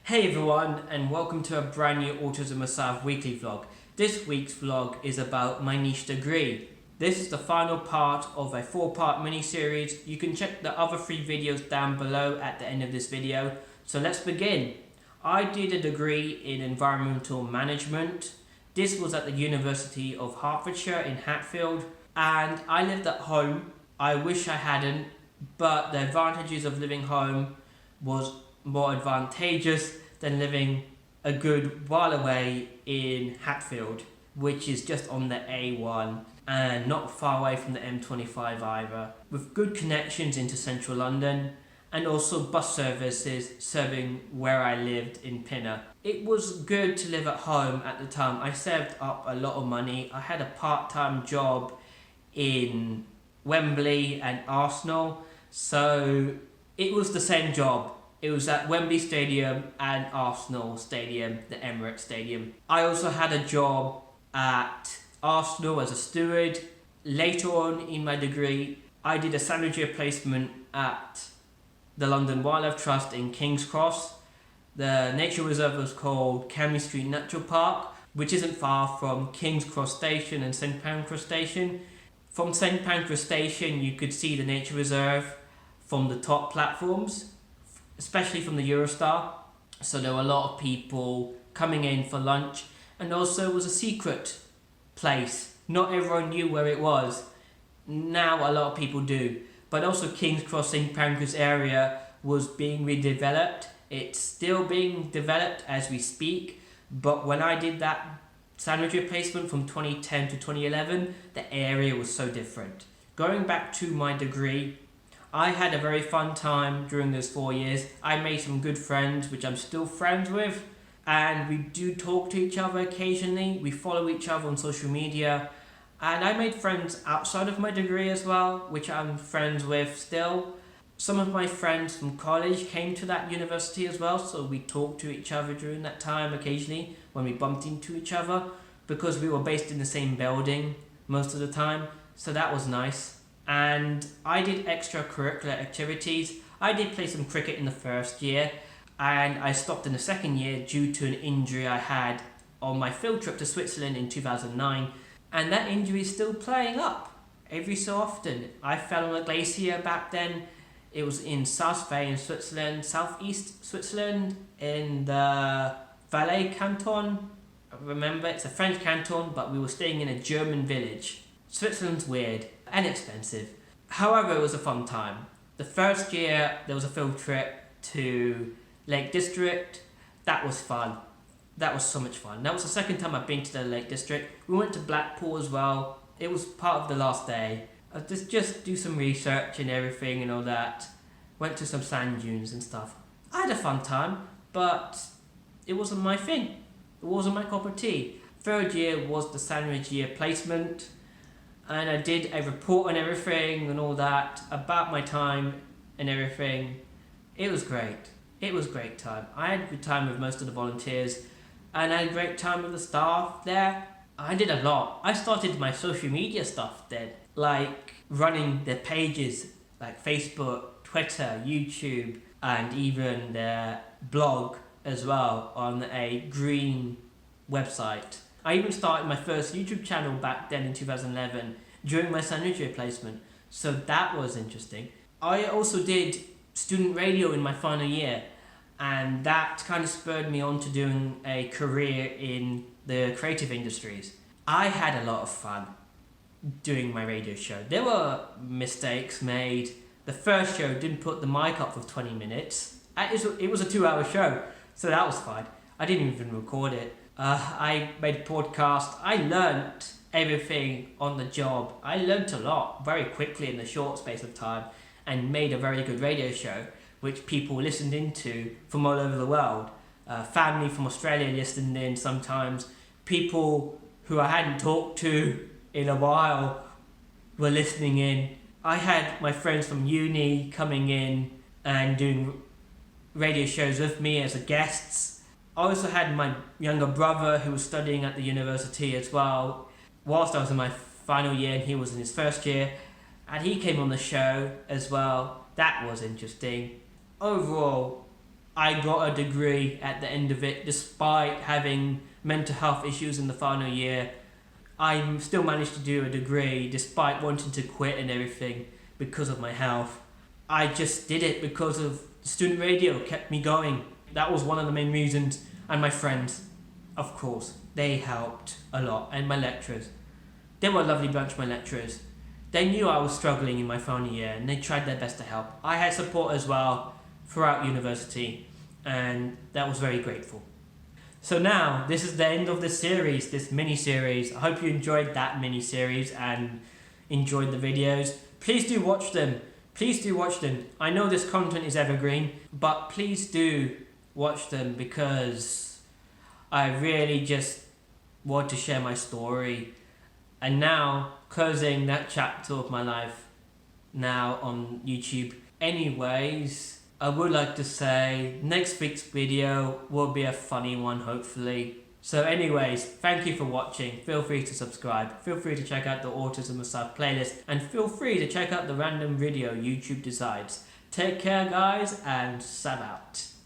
Hey everyone, and welcome to a brand new Autism Myself weekly vlog. This week's vlog is about my niche degree. This is the final part of a 4-part mini-series. You can check the other 3 videos down below at the end of this video. So let's begin. I did a degree in environmental management. This was at the University of Hertfordshire in Hatfield, and I lived at home. I wish I hadn't, but the advantages of living home was more advantageous than living a good while away in Hatfield, which is just on the A1 and not far away from the M25 either, with good connections into central London and also bus services serving where I lived in Pinner. It was good to live at home at the time. I saved up a lot of money. I had a part-time job in Wembley and Arsenal, so it was the same job. It was at Wembley Stadium and Arsenal Stadium, the Emirates Stadium. I also had a job at Arsenal as a steward. Later on in my degree, I did a standard year placement at the London Wildlife Trust in King's Cross. The nature reserve was called Cammy Street Natural Park, which isn't far from King's Cross Station and St Pancras Station. From St Pancras Station, you could see the nature reserve from the top platforms, especially from the Eurostar. So there were a lot of people coming in for lunch, and also it was a secret place. Not everyone knew where it was. Now a lot of people do. But also King's Cross St Pancras area was being redeveloped. It's still being developed as we speak, but when I did that sandwich replacement from 2010 to 2011, the area was so different. Going back to my degree, I had a very fun time during those 4 years. I made some good friends, which I'm still friends with, and we do talk to each other occasionally. We follow each other on social media, and I made friends outside of my degree as well, which I'm friends with still. Some of my friends from college came to that university as well, so we talked to each other during that time occasionally when we bumped into each other, because we were based in the same building most of the time, so that was nice. And I did extracurricular activities. I did play some cricket in the first year, and I stopped in the second year due to an injury I had on my field trip to Switzerland in 2009, and that injury is still playing up every so often. I fell on a glacier back then. It was in South Bay in Switzerland, southeast Switzerland, in the Valais canton. Remember, it's a French canton, but we were staying in a German village. Switzerland's weird and expensive. However, it was a fun time. The first year, there was a field trip to Lake District. That was fun. That was so much fun. That was the second time I've been to the Lake District. We went to Blackpool as well. It was part of the last day. Just do some research and everything and all that. Went to some sand dunes and stuff. I had a fun time, but it wasn't my thing. It wasn't my cup of tea. Third year was the sandwich year placement, and I did a report on everything and all that about my time and everything. It was great. It was a great time. I had a good time with most of the volunteers, and I had a great time with the staff there. I did a lot. I started my social media stuff then, like running their pages like Facebook, Twitter, YouTube, and even their blog as well on a green website. I even started my first YouTube channel back then in 2011 during my sandwich replacement, so that was interesting. I also did student radio in my final year, and that kind of spurred me on to doing a career in the creative industries. I had a lot of fun doing my radio show. There were mistakes made. The first show didn't put the mic up for 20 minutes. It was a 2-hour show, so that was fine. I didn't even record it. I made a podcast. I learnt everything on the job. I learnt a lot very quickly in a short space of time, and made a very good radio show which people listened into from all over the world. Family from Australia listened in sometimes. People who I hadn't talked to in a while were listening in. I had my friends from uni coming in and doing radio shows with me as guests. I also had my younger brother who was studying at the university as well, whilst I was in my final year and he was in his first year, and he came on the show as well. That was interesting. Overall, I got a degree at the end of it, despite having mental health issues in the final year. I still managed to do a degree despite wanting to quit and everything because of my health. I just did it because of student radio kept me going. That was one of the main reasons. And my friends, of course, they helped a lot. And my lecturers. They were a lovely bunch, my lecturers. They knew I was struggling in my final year and they tried their best to help. I had support as well throughout university, and that was very grateful. So now, this is the end of this series, this mini-series. I hope you enjoyed that mini-series and enjoyed the videos. Please do watch them. Please do watch them. I know this content is evergreen, but please do watch them because I really just want to share my story. And now, closing that chapter of my life now on YouTube. Anyways, I would like to say next week's video will be a funny one, hopefully. So anyways, thank you for watching. Feel free to subscribe. Feel free to check out the Autism Asaf playlist. And feel free to check out the random video YouTube decides. Take care guys, and Sav out.